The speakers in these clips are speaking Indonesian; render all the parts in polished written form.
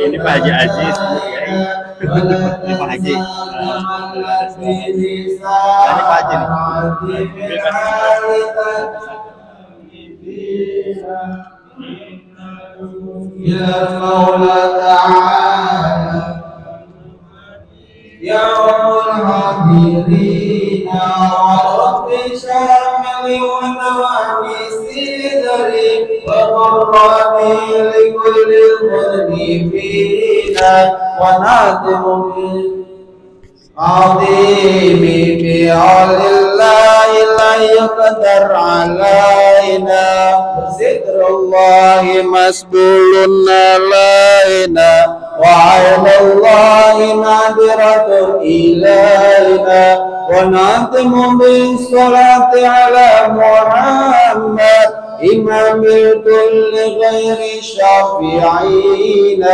Ini Pak Haji Aziz, ini Pak Haji. Ini Pak Haji Ya Maula Ta'ala Ya Rabbul Hadirin Ya Rabbi Syamili wa Nawami Sidri wa Qurrani li kulli mudnibina wa nadhumi عظيم بعلى الله لا يقدر علينا ستر الله مسبول علينا وعين الله نادرة إلينا ونختم بالصلاة على محمد إمام الكل غير شافعين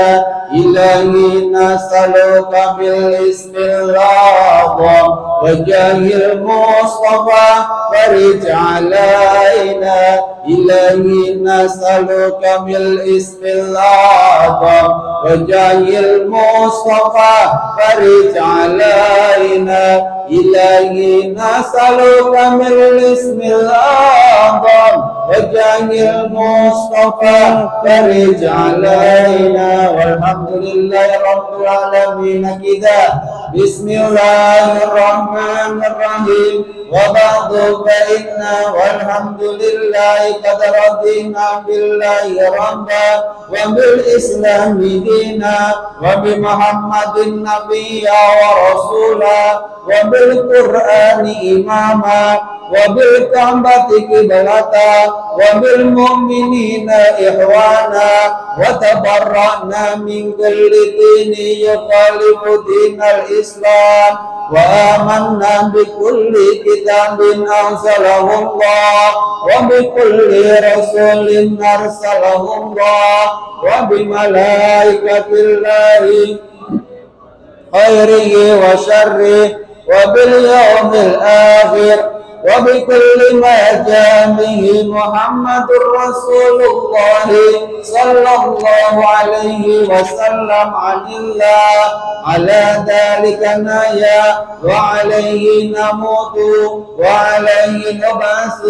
إلهي نسألك بالاسم الأعظم وجاه المصطفى فرج علينا إلهي نسألك بالاسم الأعظم وجاه المصطفى فرج علينا إلهي نسألك بالاسم الأعظم وجاه المصطفى فرج علينا والحمد لله رب العالمين كذا بسم الله الرحمن الرحيم وبعد فإنا والحمد لله قد رضينا بالله ربا وبالإسلام دينا وبمحمد نبيا ورسولا وبالقرآن إماما وبالكعبة قبلة وبالمؤمنين إخوانا وتبرأنا من كل دين يخالف دين الإسلام وآمنا بكل كتاب أنزله الله وبكل رسول أرسله الله وبملائكة الله خيره وشره وباليوم الآخر وبكل ما جاء به محمد رسول الله صلى الله عليه وسلم عن الله على ذلك نحيا وعليه نموت وعليه نبعث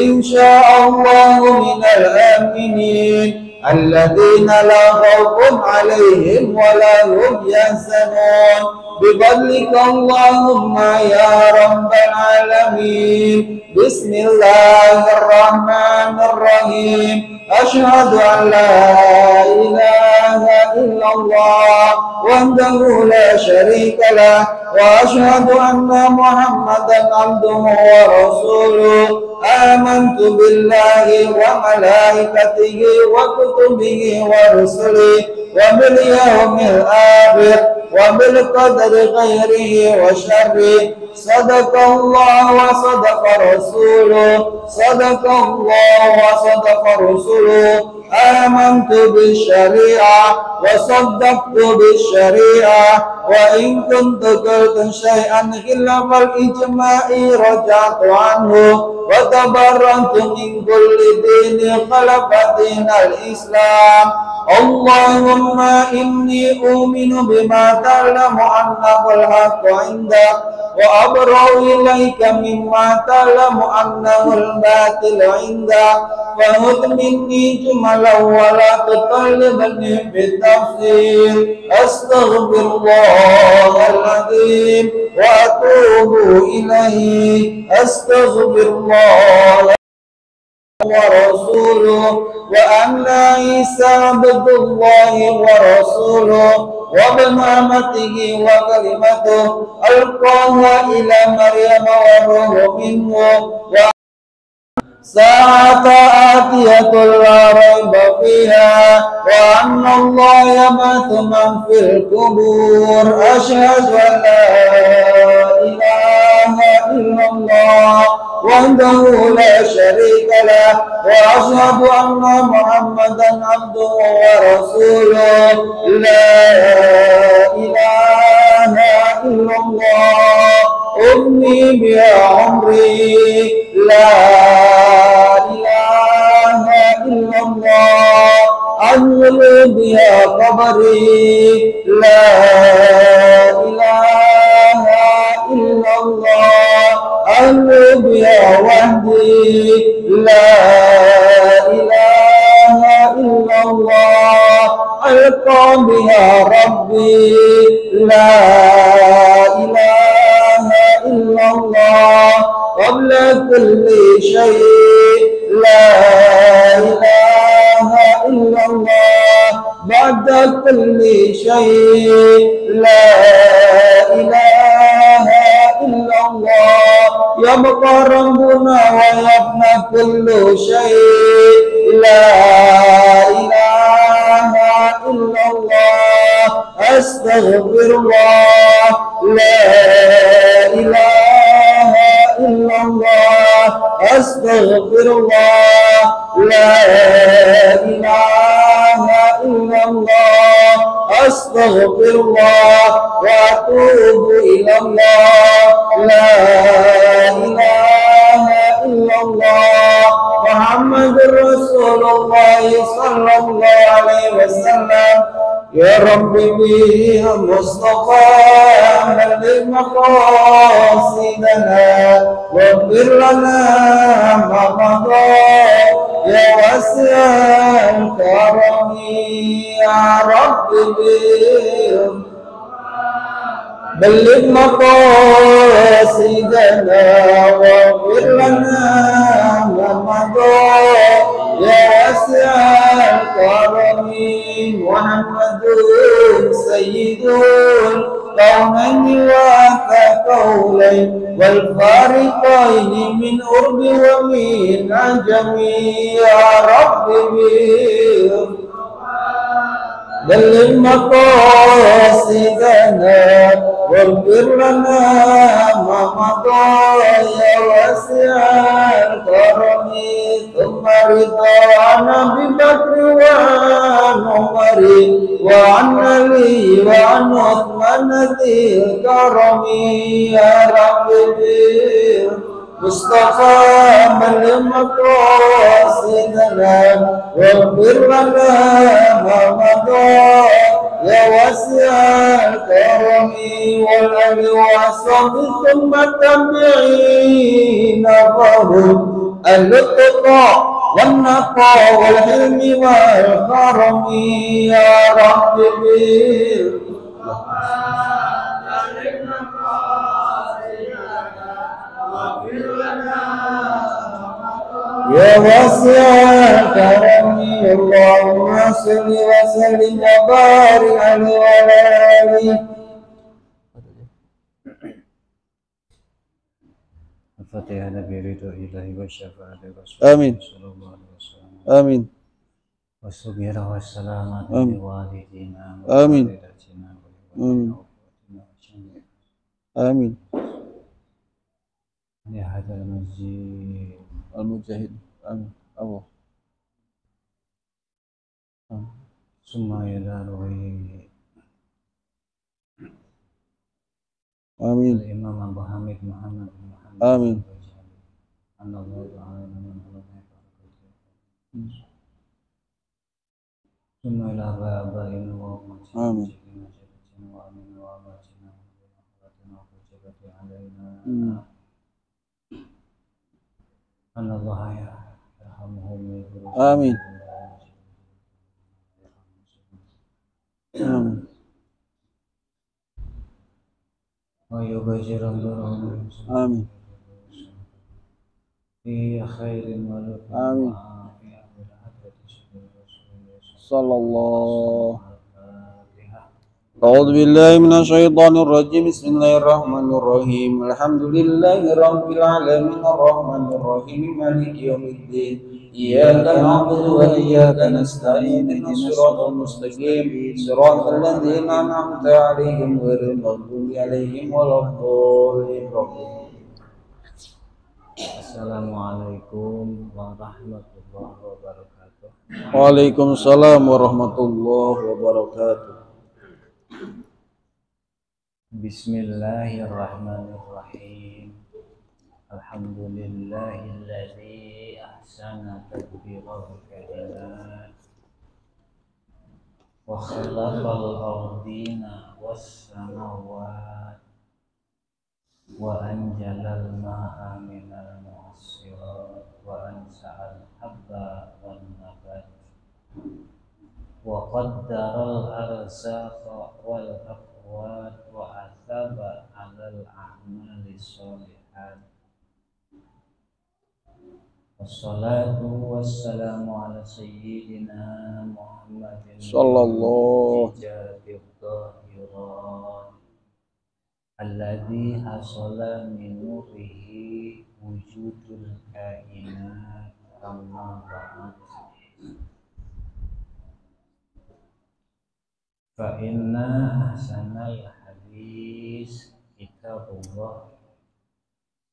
إن شاء الله من الآمنين الذين لا خوف عليهم ولا هم يحزنون بفضلك اللهم يا رب العالمين بسم الله الرحمن الرحيم أشهد أن لا إله إلا الله وحده لا شريك له وأشهد أن محمدا عبده ورسوله آمنت بالله وملائكته وكتبه ورسله وباليوم الآخر وبالقدر خيره وشره صدق الله وصدق رسوله صدق الله وصدق رسوله آمنت بالشريعة وصدقت بالشريعة وإن كنت قلت شيئا خلاف الإجماع رجعت عنه وتبرأت من كل دين خلف دين الإسلام اللهم إني أؤمن بما تعلم أنه الحق عندك وأبرأ إليك مما تعلم أنه الباطل عندك فخذ مني جملا ولا تطلبني في التفسير أستغفر الله العظيم وأتوب إليه أستغفر الله ورسوله وأن عيسى عبد الله ورسوله وابن أمته وكلمته ألقاها إلى مريم وروح منه ساعة آتية لا ريب فيها وأن الله يبعث من في القبور أشهد أن لا إله إلا الله وحده لا شريك له وأشهد أن محمدا عبده ورسوله لا إله إلا الله أمي بها عمري لا بها قبري لا إله إلا الله أدعو بها وحدي لا إله إلا الله ألقى بها ربي لا إله إلا الله قبل كل شيء لا إله إلا الله بعد كل شيء لا إله إلا الله يبقى ربنا ويفنى كل شيء لا إله إلا الله أستغفر الله لا إله إلا الله أستغفر الله لا إله إلا الله أستغفر الله وأتوب إلى الله لا إله إلا الله محمد رسول الله صلى الله عليه وسلم يا رب به مصطفى بلغ مقاصدنا واغفر لنا ما مضى يا واسع الكرم يا رب بلغ مقاصدنا واغفر لنا ما مضى يا واسع الكرم محمد سيد الكونين وثقولين والفارقين من أرب ومن عجم يا رب بلغ مقاصدنا واغفر لنا ما مضى يا واسع الكرم ثم رضانا ببكر وعن عمر وعن علي وعن عثمان ذي الكرم يا رب مصطفى بلغ مقاصدنا واغفر لنا ما مضى يا واسع الكرم والأهل والصحب ثم التابعين فهم الاتقى والنقى والحلم والكرم يا رب يا واسع الكرم اللهم صل وسلم وبارك عليه وعلى آله الفاتحة برضا إلهي والشفاعة رسول آمين صلى الله عليه وسلم آمين والصبر والسلامة آمين لوالدينا آمين ووالدتنا آمين آمين لهذا المسجد المجاهد آمين أبو ثم إلى روحه آمين الإمام أبو حميد محمد بن محمد آمين أن الله تعالى من علماء ثم إلى آبائنا وأمتنا آمين وأمين وأماتنا وأخواتنا وكتبت علينا أن الله يرحمهم ويغفر آمين آمين ويبشر الله آمين في خير ولطف آمين وعافية بالحضرة صلى الله أعوذ بالله من الشيطان الرجيم بسم الله الرحمن الرحيم الحمد لله رب العالمين الرحمن الرحيم مالك يوم الدين إياك نعبد وإياك نستعين اهدنا الصراط المستقيم صراط الذين أنعمت عليهم غير المغضوب عليهم ولا الضالين. Assalamualaikum warahmatullahi wabarakatuh. Waalaikumsalam warahmatullahi wabarakatuh. Bismillahirrahmanirrahim. Alhamdulillahilladzi ahsana tadbirahu kalimat وخلق الأرضين والسماوات وأنزل الماء من المعصرات وأنزل الحب والنبات وقدر الأرزاق والأقوات وأثاب على الأعمال الصالحات. Wassalatu wassalamu ala sayyidina Muhammadin Sallallahu alladhi hasala min nurihi wujudul kainat amma ba'd. Fa inna ahsanal hadis kitabullah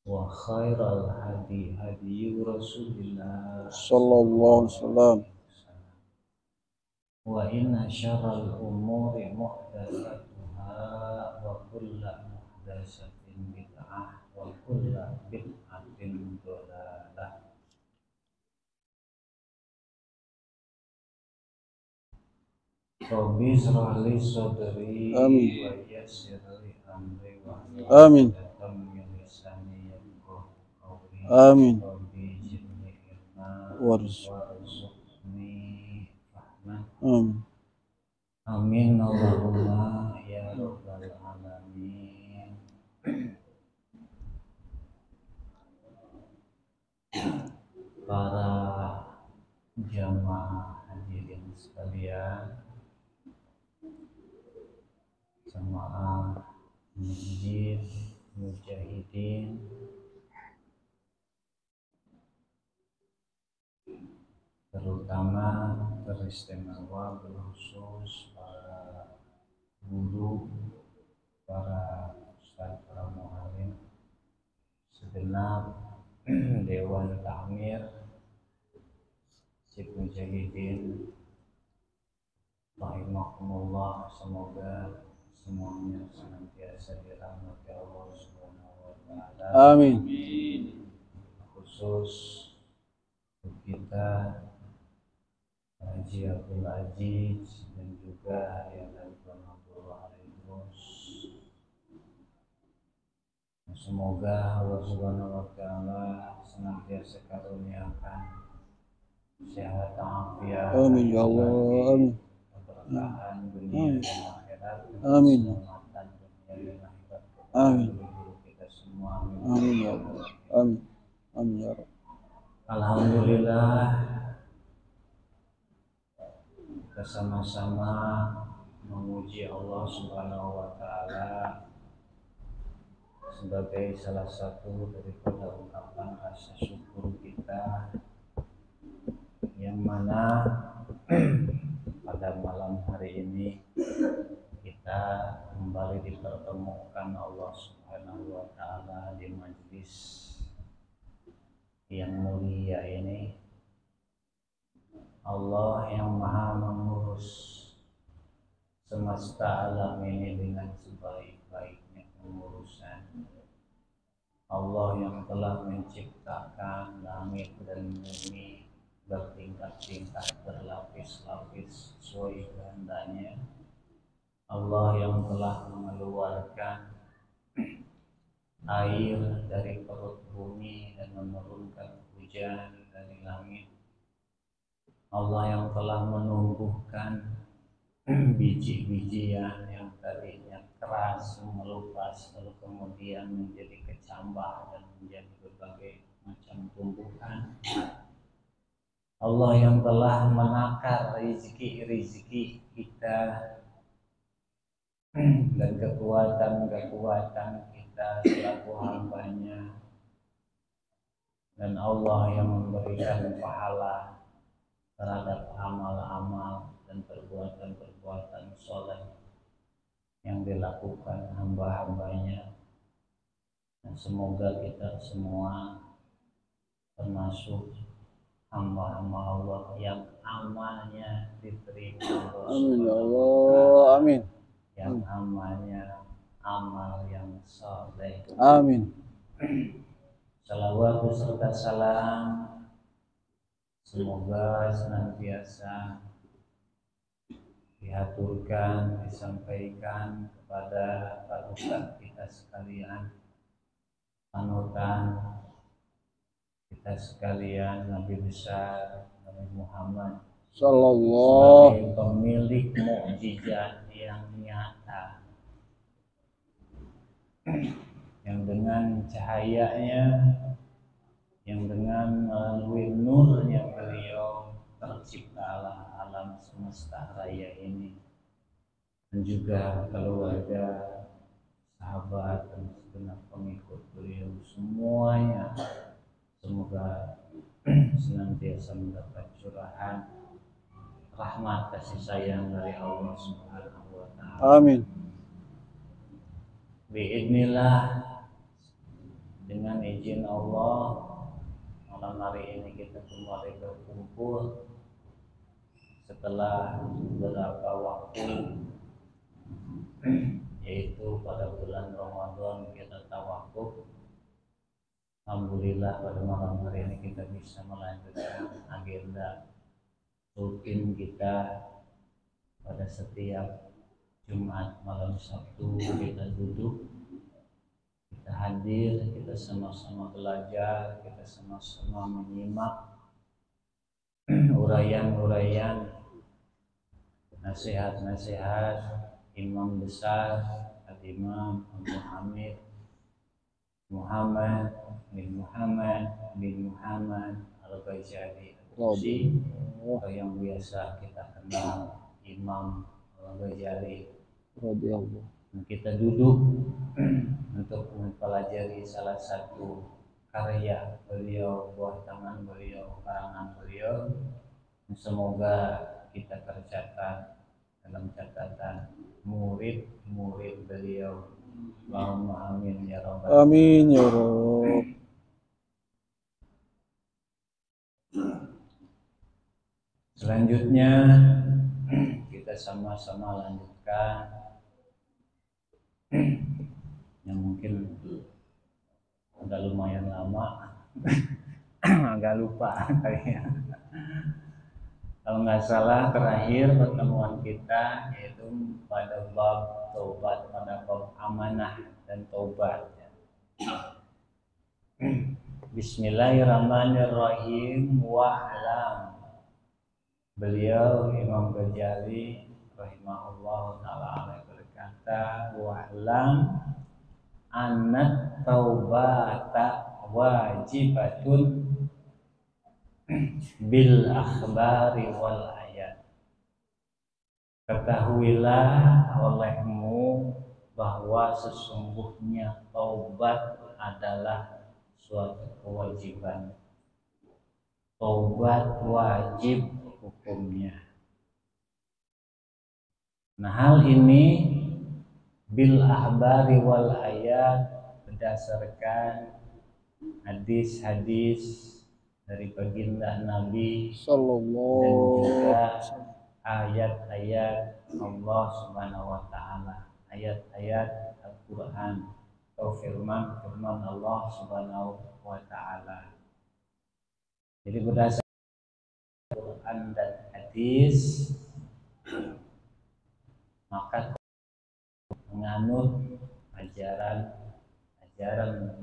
wa khairal hadi hadi Rasulillah Sallallahu alaihi wasallam. wa inna syarral umuri muhdatsatuha wa kullu muhdatsatin bid'ah wa kullu bid'atin dhalalah. Rabbi shrah li sadri Amin. wa yassir li amri wa Amin. Amin. warzuqni rahmah. Amin. Amin Allahumma ya rabbal alamin. Para jamaah hadirin sekalian, jamaah masjid mujahidin, terutama teristimewa berkhusus para guru, para ustadz, para muallim, segenap dewan takmir Masjid Mujahidin rahimakumullah. Semoga semuanya senantiasa dirahmati Allah Subhanahu wa taala. Amin. Khusus untuk kita Haji Abdul Aziz dan juga Yayasan Abdullah Al-Idrus. Semoga Allah Subhanahu wa taala senantiasa karuniakan sehat afiat. Amin ya Allah. Amin. Keberkahan dunia dan akhirat. Amin. Keselamatan dunia dan akhirat. Amin. Kita semua. Amin ya Allah. Amin. Amin ya Rabb. Alhamdulillah, kita sama-sama memuji Allah Subhanahu wa taala sebagai salah satu daripada ungkapan rasa syukur kita, yang mana pada malam hari ini kita kembali dipertemukan Allah Subhanahu wa taala di majlis yang mulia ini. Allah yang maha mengurus semesta alam ini dengan sebaik-baiknya pengurusan. Allah yang telah menciptakan langit dan bumi bertingkat-tingkat, berlapis-lapis sesuai kehendaknya. Allah yang telah mengeluarkan air dari perut bumi dan menurunkan hujan dari langit. Allah yang telah menumbuhkan biji-bijian yang tadinya keras melupas lalu kemudian menjadi kecambah dan menjadi berbagai macam tumbuhan. Allah yang telah menakar rizki kita dan kekuatan kita selaku hambanya, dan Allah yang memberikan pahala terhadap amal-amal dan perbuatan-perbuatan soleh yang dilakukan hamba-hambanya. Dan semoga kita semua termasuk hamba-hamba Allah yang amalnya diterima Allah. Amin ya Allah. Amin. Yang amalnya amal yang soleh. Amin. Salawat beserta salam semoga senantiasa diaturkan, disampaikan kepada para ustaz kita sekalian, panutan kita sekalian, Nabi besar Nabi Muhammad Sallallahu sebagai pemilik mukjizat yang nyata, yang dengan cahayanya, yang dengan melalui nurnya beliau terciptalah alam semesta raya ini, dan juga keluarga, sahabat, dan segenap pengikut beliau semuanya. Semoga senantiasa mendapat curahan rahmat kasih sayang dari Allah Subhanahu wa Ta'ala. Amin. Biidznillah, dengan izin Allah, malam hari ini kita kembali berkumpul setelah beberapa waktu, yaitu pada bulan Ramadan kita tawakuf. Alhamdulillah pada malam hari ini kita bisa melanjutkan agenda rutin kita pada setiap Jumat malam Sabtu. Kita duduk, kita hadir, kita sama-sama belajar, kita sama-sama menyimak uraian-uraian, nasihat-nasihat Imam besar Al-Imam Abu Hamid Muhammad bin Muhammad Al-Ghazali Al-Qudsi, atau yang biasa kita kenal Imam Al-Ghazali. Kita duduk untuk mempelajari salah satu karya beliau, buah tangan beliau, karangan beliau. Semoga kita tercatat dalam catatan murid-murid beliau. Allahumma amin ya rabbal alamin. Amin ya Rabb. Selanjutnya kita sama-sama lanjutkan yang mungkin udah lumayan lama agak lupa kayaknya. Kalau nggak salah terakhir pertemuan kita yaitu pada bab taubat, pada bab amanah dan taubat. Bismillahirrahmanirrahim. Wa'lam. Beliau Imam Ghazali rahimahullah ta'ala berkata, wa'lam anna taubata wajibatun bil akhbari wal ayat. Ketahuilah olehmu bahwa sesungguhnya taubat adalah suatu kewajiban. Taubat wajib hukumnya. Nah, hal ini bil akhbari wal ayat berdasarkan hadis-hadis dari baginda Nabi dan juga ayat-ayat Allah Subhanahu wa Ta'ala, ayat-ayat Al-Quran atau firman Allah Subhanahu wa Ta'ala. Jadi berdasarkan Quran dan hadis, maka menganut ajaran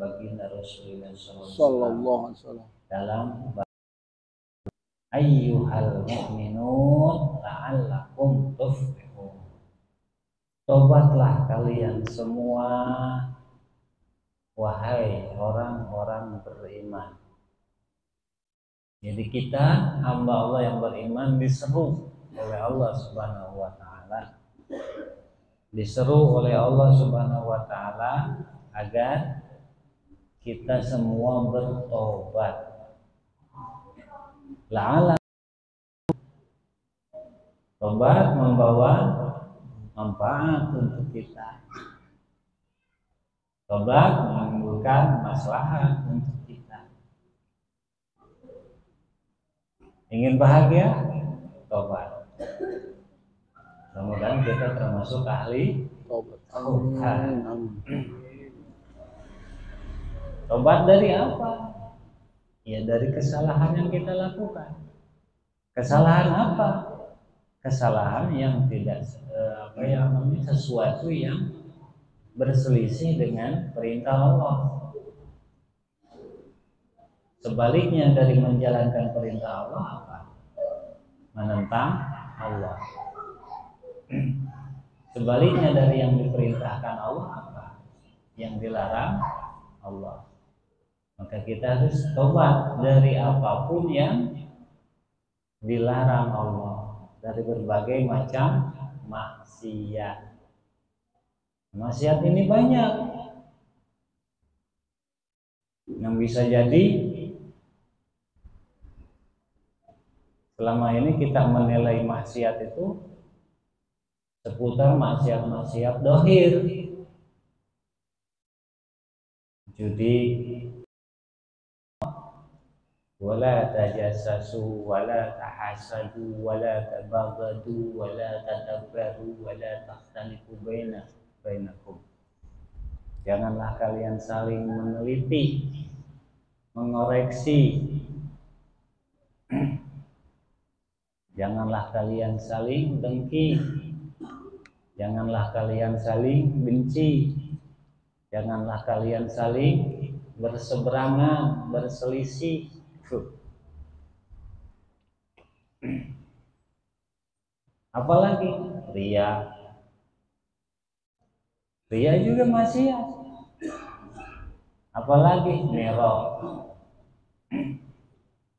baginda Rasulullah sallallahu alaihi wasallam dalam ayyuhal mu'minun la'allakum tuflihun. Tobatlah kalian semua, wahai orang-orang beriman. Jadi kita hamba Allah yang beriman diseru oleh Allah Subhanahu wa Ta'ala, diseru oleh Allah Subhanahu wa Ta'ala agar kita semua bertobat. La'ala tobat membawa manfaat untuk kita. Tobat menimbulkan maslahat untuk kita. Ingin bahagia? Tobat. Mudah-mudahan kita termasuk ahli tobat. Tobat dari apa? Ya dari kesalahan yang kita lakukan. Kesalahan apa? kesalahan yang tidak sesuatu yang berselisih dengan perintah Allah. Sebaliknya dari menjalankan perintah Allah apa? Menentang Allah. Sebaliknya dari yang diperintahkan Allah apa? Yang dilarang Allah. Maka kita harus tobat dari apapun yang dilarang Allah, dari berbagai macam maksiat. Maksiat ini banyak yang bisa jadi selama ini kita menilai maksiat itu seputar maksiat-maksiat dohir, judi, wala tajassasu wala tahasadu wala tabaghadu wala tadabbaru wala takhtalifu bainakum. Janganlah kalian saling meneliti, mengoreksi. Janganlah kalian saling dengki. Janganlah kalian saling benci. Janganlah kalian saling berseberangan, berselisih. Apalagi ria. Ria juga maksiat. Apalagi merok.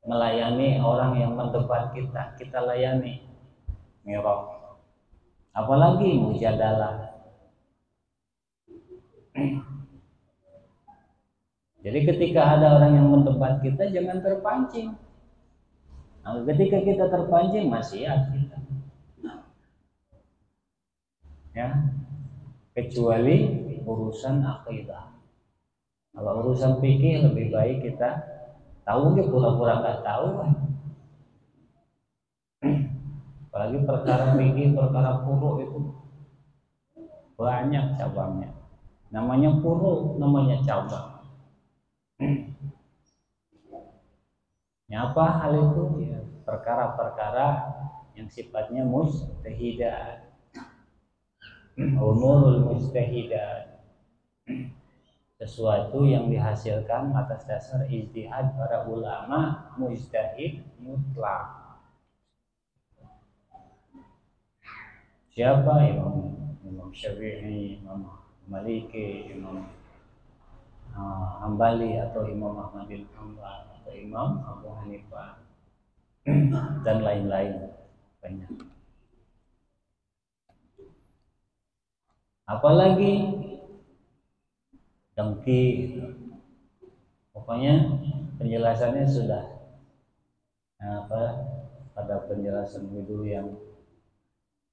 Melayani orang yang mendebat kita, kita layani. Merok. Apalagi mujadalah. Jadi ketika ada orang yang mendebat kita, jangan terpancing. Nah, ketika kita terpancing, maksiat kita. Ya, kecuali urusan akidah. Kalau urusan fikih lebih baik kita tahu dia pura-pura nggak tahu. Apalagi perkara fikih, perkara furu itu banyak cabangnya. Namanya furu, namanya cabang. Apa hal itu? Ya, perkara-perkara yang sifatnya mujtahidat. Umurul mujtahidat. Sesuatu yang dihasilkan atas dasar ijtihad para ulama mujtahid mutlak. Siapa? Imam Syafi'i, Imam Maliki, Imam Hambali atau Imam Ahmad bin Hanbal atau Imam Abu Hanifah dan lain-lain banyak. Apalagi dengki, pokoknya penjelasannya sudah pada penjelasan dulu yang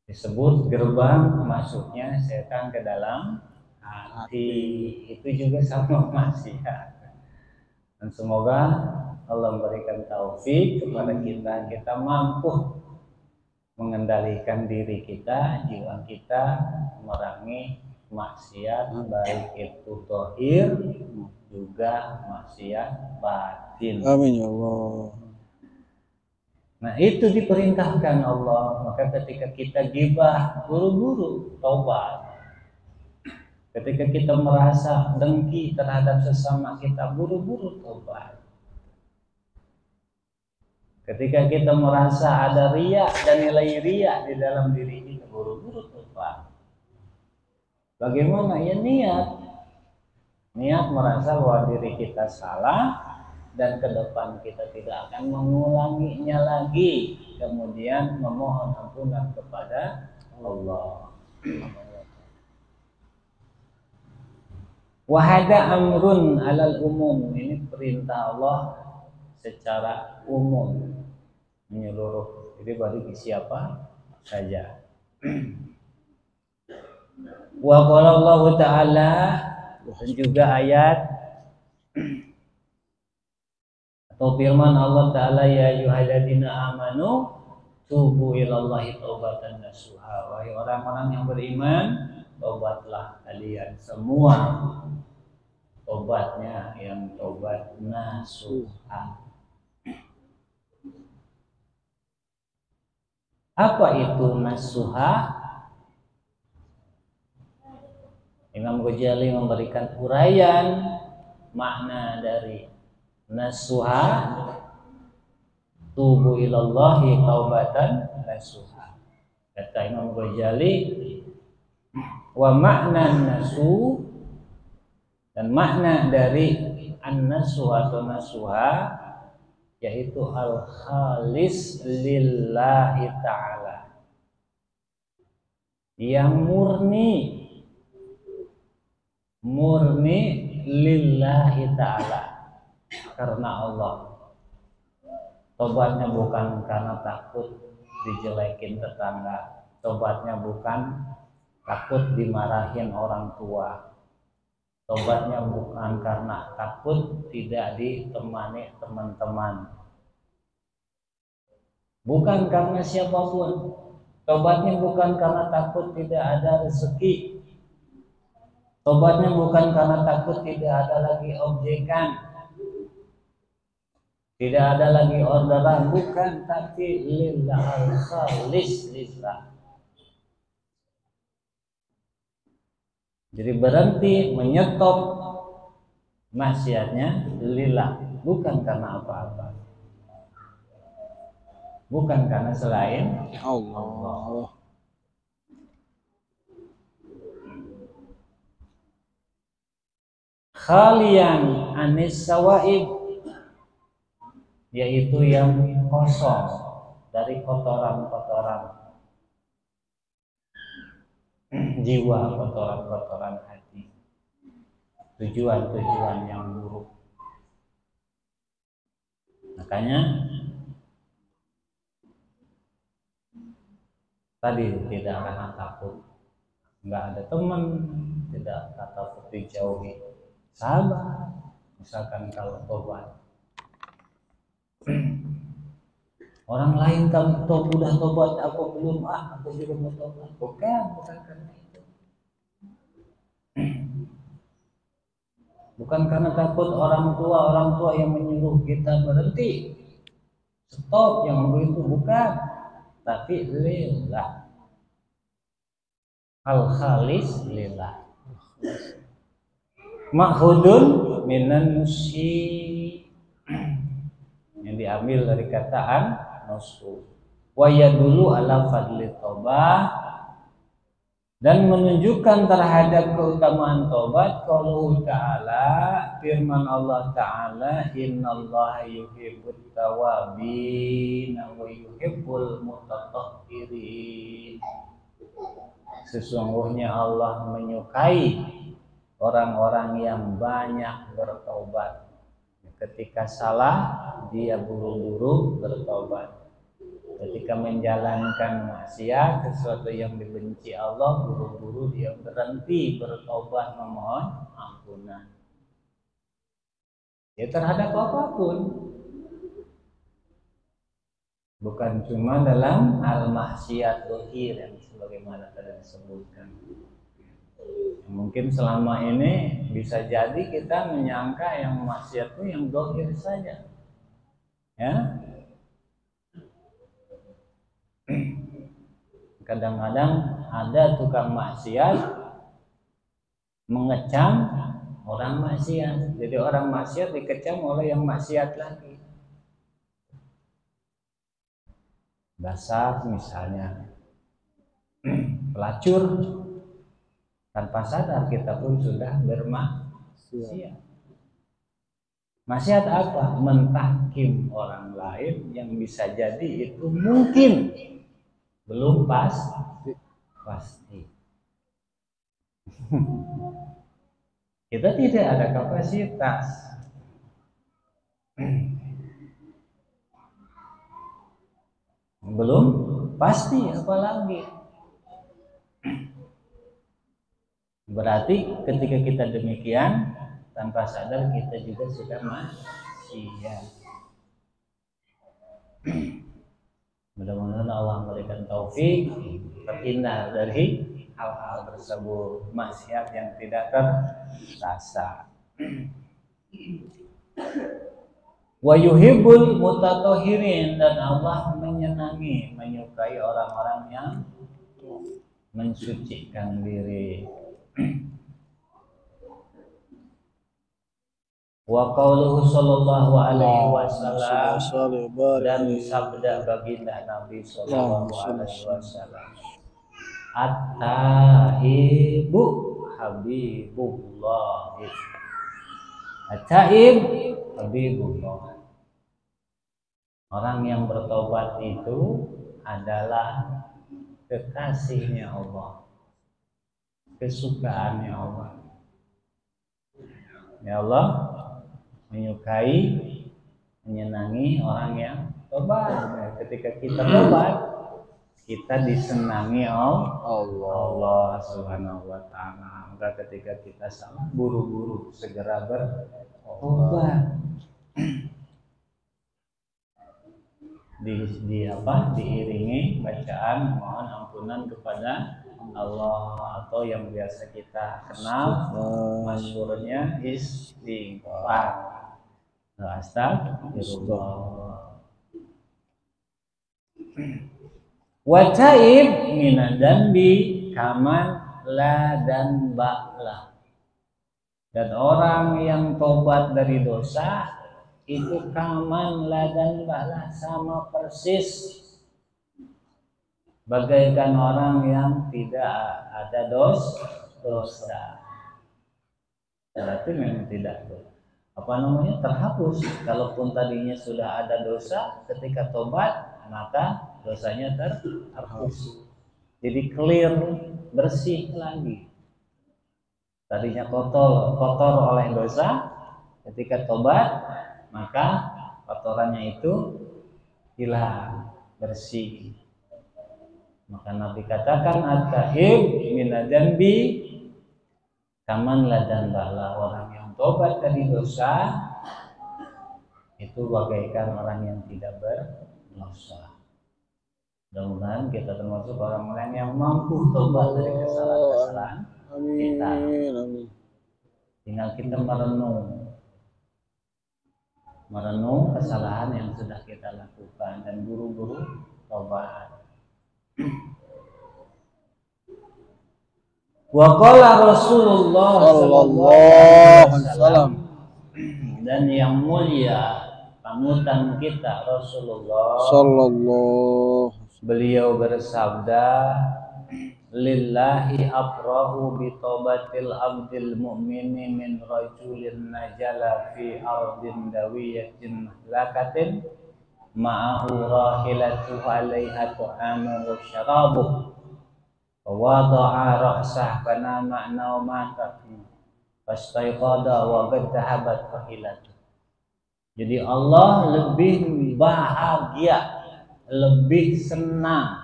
disebut gerbang masuknya setan ke dalam hati, itu juga sama maksiat. Dan semoga Allah memberikan taufik kepada kita mampu mengendalikan diri kita, jiwa kita, memerangi maksiat baik itu zahir juga maksiat batin. Amin ya Allah. Nah, itu diperintahkan Allah. Maka ketika kita gibah, buru-buru taubat. Ketika kita merasa dengki terhadap sesama kita, buru-buru taubat. Ketika kita merasa ada riya dan nilai riya di dalam diri kita, buru-buru taubat. Bagaimana? Ya niat merasa bahwa diri kita salah dan ke depan kita tidak akan mengulanginya lagi. Kemudian memohon ampunan kepada Allah. Wahada amrun alal umum, ini perintah Allah secara umum, menyeluruh. Jadi bagi siapa saja. Wa qala Allah Ta'ala, dan juga ayat atau firman Allah Ta'ala, ya ayyuhalladzina amanu tubu ilallahi taubatan nasuha. Wahai orang-orang yang beriman, taubatlah kalian semua, taubatnya yang taubat nasuha. Apa itu nasuha? Imam Ghazali memberikan uraian makna dari nasuha, tubu ilallahi taubatan nasuha. Kata Imam Ghazali, wa makna nasu, dan makna dari an-nasu atau nasuha yaitu al-khalis lillahi ta'ala, yang murni lillahi ta'ala, karena Allah. Tobatnya bukan karena takut dijelekin tetangga, tobatnya bukan takut dimarahin orang tua, tobatnya bukan karena takut tidak ditemani teman-teman, bukan karena siapapun. Tobatnya bukan karena takut tidak ada rezeki, tobatnya bukan karena takut tidak ada lagi objekan, tidak ada lagi orderan, bukan, tapi lillah, al-khalis lillah. Jadi berhenti, menyetop maksiatnya lillah, bukan karena apa-apa, bukan karena selain Allah. Khalian anis sawaib, yaitu yang kosong dari kotoran-kotoran jiwa, kotoran-kotoran hati, tujuan-tujuan yang buruk. Makanya tadi tidak karena takut nggak ada teman, tidak takut dijauhi, sabar. Misalkan kalau tobat, orang lain kamu udah tobat, aku belum, aku juga mau tobat. Bukan karena itu. Bukan karena takut orang tua yang menyuruh kita berhenti, stop yang begitu, bukan. Tapi lillah, al-khalis lillah, ma'hudun minan nusi, yang diambil dari kataan nusu, wa yadullu ala fadli taubah, dan menunjukkan terhadap keutamaan tobat qauluhu ta'ala, firman Allah Ta'ala, innallaha yuhibbut tawabin wa yuhibbul mutatahhirin. Sesungguhnya Allah menyukai orang-orang yang banyak bertobat. Ketika salah dia buru-buru bertobat. Ketika menjalankan maksiat, sesuatu yang dibenci Allah, buru-buru dia berhenti bertobat, memohon ampunan. Ya terhadap apapun, bukan cuma dalam hal maksiat dohir yang sebagaimana tadi disebutkan. Mungkin selama ini bisa jadi kita menyangka yang maksiat itu yang dohir saja, ya. Kadang-kadang ada tukang maksiat mengecam orang maksiat, jadi orang maksiat dikecam oleh yang maksiat lagi. Dasar misalnya pelacur, tanpa sadar kita pun sudah bermaksiat. Maksiat apa? Mentahkim orang lain yang bisa jadi itu mungkin belum pasti. Kita tidak ada kapasitas. Belum pasti apalagi. Berarti ketika kita demikian, tanpa sadar kita juga sudah maksiat. Mudah-mudahan Allah memberikan taufik terhindar dari hal-hal tersebut, maksiat yang tidak terasa. Wa yuhibbul mutatahhirin, dan Allah menyenangi, menyukai orang-orang yang mensucikan diri. Wa qauluhu sallallahu alaihi wasallam, dan sabda baginda Nabi sallallahu alaihi wasallam, at-taibu habibullah. At-taib habibullah. Orang yang bertobat itu adalah kekasihnya Allah, kesukaannya Allah. Ya Allah menyukai, menyenangi orang yang tobat. Ketika kita tobat, kita disenangi Allah Subhanahu wa taala. Maka ketika kita salah, buru-buru segera bertobat. Diiringi bacaan mohon ampunan kepada Allah, atau yang biasa kita kenal masyhurnya istighfar. Astagfirullah. Wa taib minad dambi kaman la dan ba'la. Dan orang yang tobat dari dosa itu kaman la dan ba'la, sama persis bagaikan orang yang tidak ada dosa. Berarti memang tidak terhapus. Kalaupun tadinya sudah ada dosa, ketika tobat maka dosanya terhapus. Jadi clear, bersih lagi. Tadinya kotor oleh dosa, ketika tobat maka kotorannya itu hilang, bersih. Maka Nabi katakan at-tahib minadzambi kaman ladan bala. Orang yang tobat dari dosa itu bagaikan orang yang tidak berdosa. Mudah-mudahan kita termasuk orang-orang yang mampu tobat dari kesalahan-kesalahan kita. Tinggal kita merenung kesalahan yang sudah kita lakukan dan buru-buru tobat. Wa qala Rasulullah sallallahu alaihi wasallam, dan yang mulia panutan kita Rasulullah sallallahu, beliau bersabda, lillahi abrahu bi taubatil abdil mu'mini min rajulin najala fi ardin dawiyatin lakatin ma'ahu rahilatu 'alaiha ta'amu wa syarabu wa wada'a ra'sah fanama naumata fastayqada wa qad dhahabat rahilatu. Jadi Allah lebih bahagia, lebih senang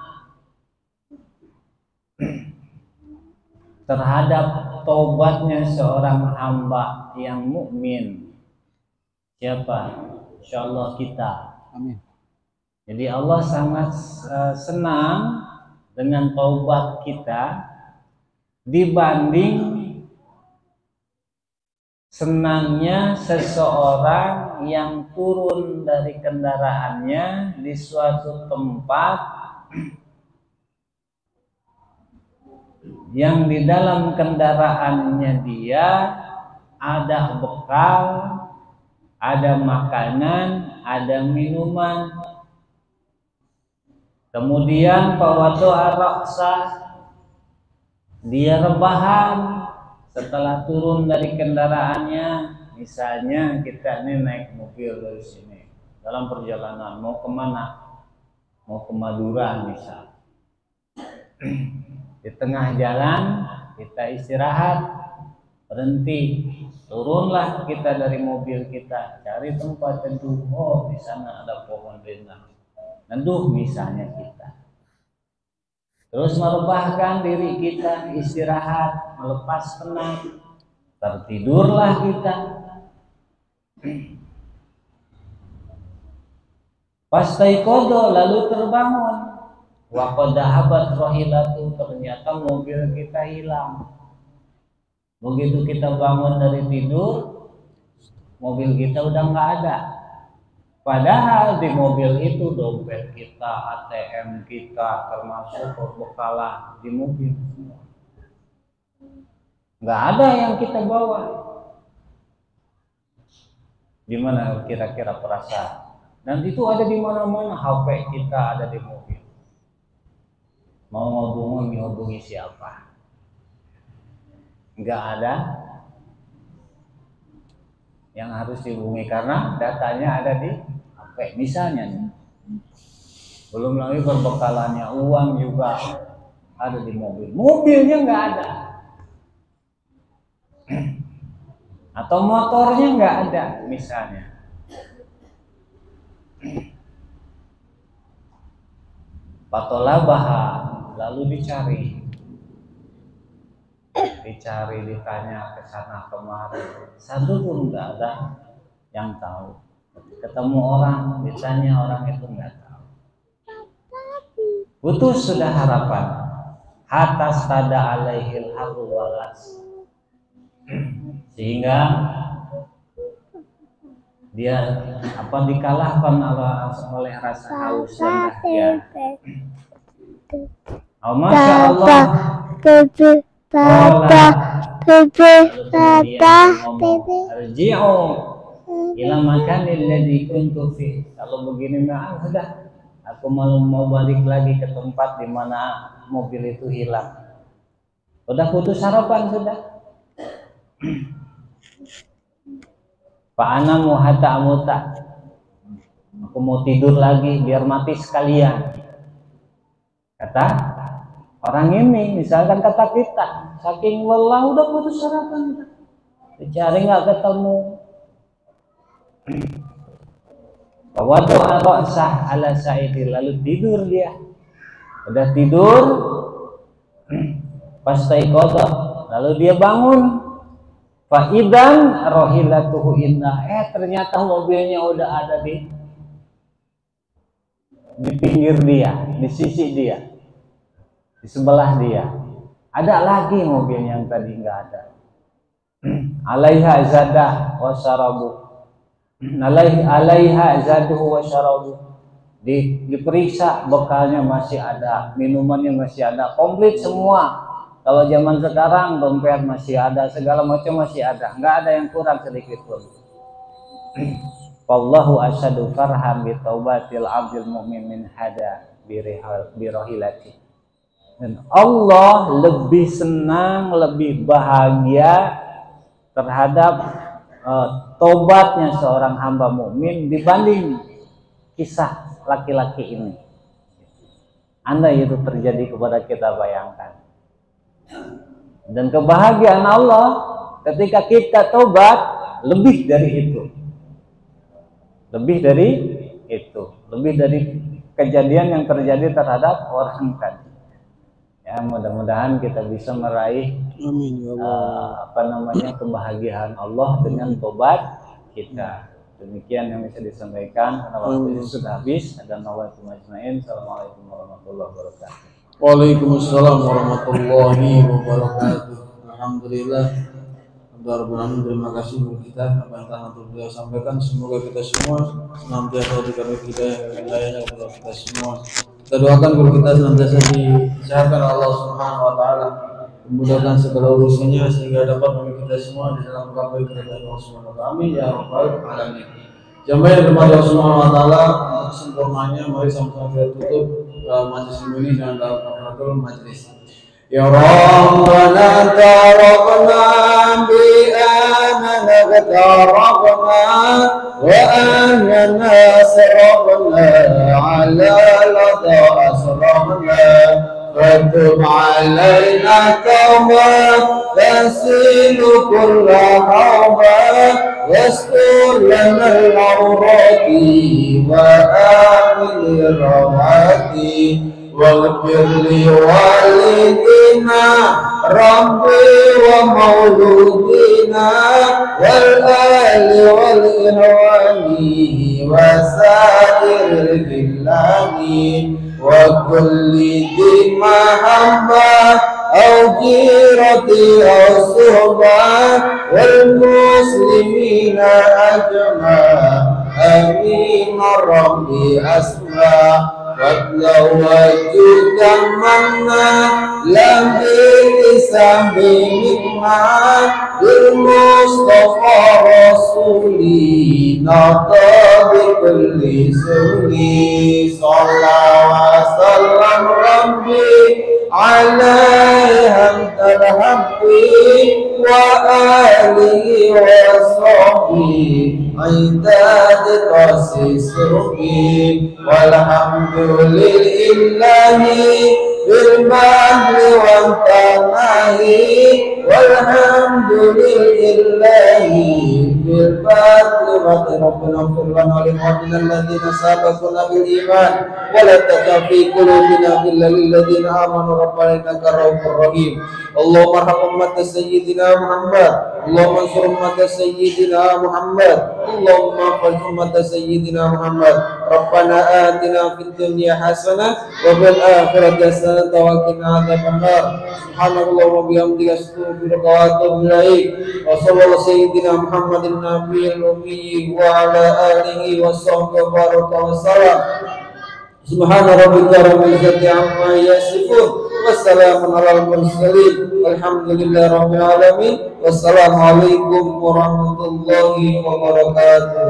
terhadap tobatnya seorang hamba yang mukmin. Siapa? Insyaallah kita. Amin. Jadi Allah sangat senang dengan taubat kita dibanding senangnya seseorang yang turun dari kendaraannya di suatu tempat yang di dalam kendaraannya dia ada bekal, ada makanan, ada minuman. Kemudian fawadu'a ra'sah, dia rebahan setelah turun dari kendaraannya. Misalnya kita ini naik mobil dari sini dalam perjalanan mau kemana? Mau ke Madura misal. Di tengah jalan kita istirahat, berhenti, turunlah kita dari mobil kita, cari tempat teduh. Oh, di sana ada pohon rindang, neduh misalnya kita. Terus merebahkan diri kita, istirahat, melepas penat, tertidurlah kita. Pastaiqadha, lalu terbangun. Wa qad dhahabat rahilatu, ternyata mobil kita hilang. Begitu kita bangun dari tidur, mobil kita udah nggak ada. Padahal di mobil itu dompet kita, ATM kita, termasuk perbekalan di mobil semua. Nggak ada yang kita bawa. Gimana kira-kira perasaan? Dan itu ada di mana-mana, HP kita ada di mobil. Mau ngehubungi siapa? Nggak ada yang harus dihubungi karena datanya ada di HP misalnya nih. Belum lagi perbekalannya, uang juga ada di mobil. Mobilnya nggak ada. Atau motornya nggak ada misalnya. Patolabaha, lalu dicari, ditanya ke sana kemari, satu pun nggak ada yang tahu. Ketemu orang, ditanya orang itu nggak tahu. Putus sudah harapan. Hatta stada alaihil haqqu walas. Sehingga dia dikalahkan oleh rasa haus dan dahaga. Oh, Masya Allah. Arji'u ila makanil ladzi kuntu fi. Kalau begini mah sudah, aku mau balik lagi ke tempat di mana mobil itu hilang. Udah putus harapan sudah. Pak Ana mau hatta amuta. Aku mau tidur lagi biar mati sekalian. Kata orang ini, misalkan kata kita, saking lelah udah putus harapan, dicari nggak ketemu. Bahwa doa sah ala saidi, lalu tidur dia. Udah tidur, pas taikodo, lalu dia bangun. Fa'idan rohilatuhu indah. Ternyata mobilnya udah ada di pinggir dia, di sisi dia, di sebelah dia. Ada lagi mobil yang tadi nggak ada. Alaiha zadah wa syarabu. Alaiha zaduhu wa syarabu. Diperiksa bekalnya masih ada, minumannya masih ada, komplit semua. Kalau zaman sekarang dompet masih ada, segala macam masih ada, nggak ada yang kurang sedikit pun. Wallahu asyadu farham bi taubatil abdil mu'min min hada birahilati. Dan Allah lebih senang, lebih bahagia terhadap tobatnya seorang hamba mukmin dibanding kisah laki-laki ini. Andai itu terjadi kepada kita, bayangkan. Dan kebahagiaan Allah ketika kita tobat lebih dari itu. Lebih dari kejadian yang terjadi terhadap orang tadi. Ya, mudah-mudahan kita bisa meraih kebahagiaan Allah dengan tobat kita. Demikian yang bisa disampaikan karena waktu sudah habis. Dan Assalamualaikum warahmatullahi wabarakatuh. Waalaikumsalam warahmatullahi wabarakatuh. Alhamdulillah. Terima kasih buat kita apa yang telah beliau sampaikan. Semoga kita semua senantiasa diberikan hidayahnya kepada kita semua. Kita doakan guru kita senantiasa disehatkan Allah Subhanahu wa taala, memudahkan segala urusannya sehingga dapat memimpin kita semua di dalam menggapai keridhaan Allah Subhanahu wa taala. Amin ya rabbal alamin. Jamaah yang bermanja Allah Subhanahu wa taala, untuk sempurnanya mari sama-sama kita tutup majelis ini dengan kafaratul majelis. Ya Rabbana tarabna bi anana tarabna wa annana sarabna ala lada asrabna fatub alaina tawba tasilu kulla hawba wastur lana al-awrati wa amin rawati واغفر لوالدينا ربي ومولودينا والآل والإخوان وسائر البلاد وكل ذي محبة أو جيرة أو صحبة والمسلمين أجمعين آمين ربي أسمع فضلا وجودا منا لم بلسانه مما بالمصطفى رسولي نطى بكل سني صلى وسلم ربي عليها أنت الحبي وآله وصحبه عداد قاسس ربي والحمد لله في البحر والتناهي والحمد لله في البحر ربنا اغفر لنا ولإخواننا الذين سبقونا بالإيمان ولا تجعل في قلوبنا غلا للذين آمنوا ربنا إنك رؤوف رحيم اللهم ارحم أمة سيدنا محمد اللهم انصر أمة سيدنا محمد اللهم احفظ أمة سيدنا محمد ربنا آتنا في الدنيا حسنة وفي الآخرة حسنة وقنا عذاب النار سبحانك اللهم وبحمدك أستغفرك وأتوب إليك وصلى الله سيدنا محمد النبي الأمي وعلى آله وصحبه وبارك وسلم سبحان ربك رب العزة عما يصفون والسلام على المرسلين والحمد لله رب العالمين والسلام عليكم ورحمة الله وبركاته.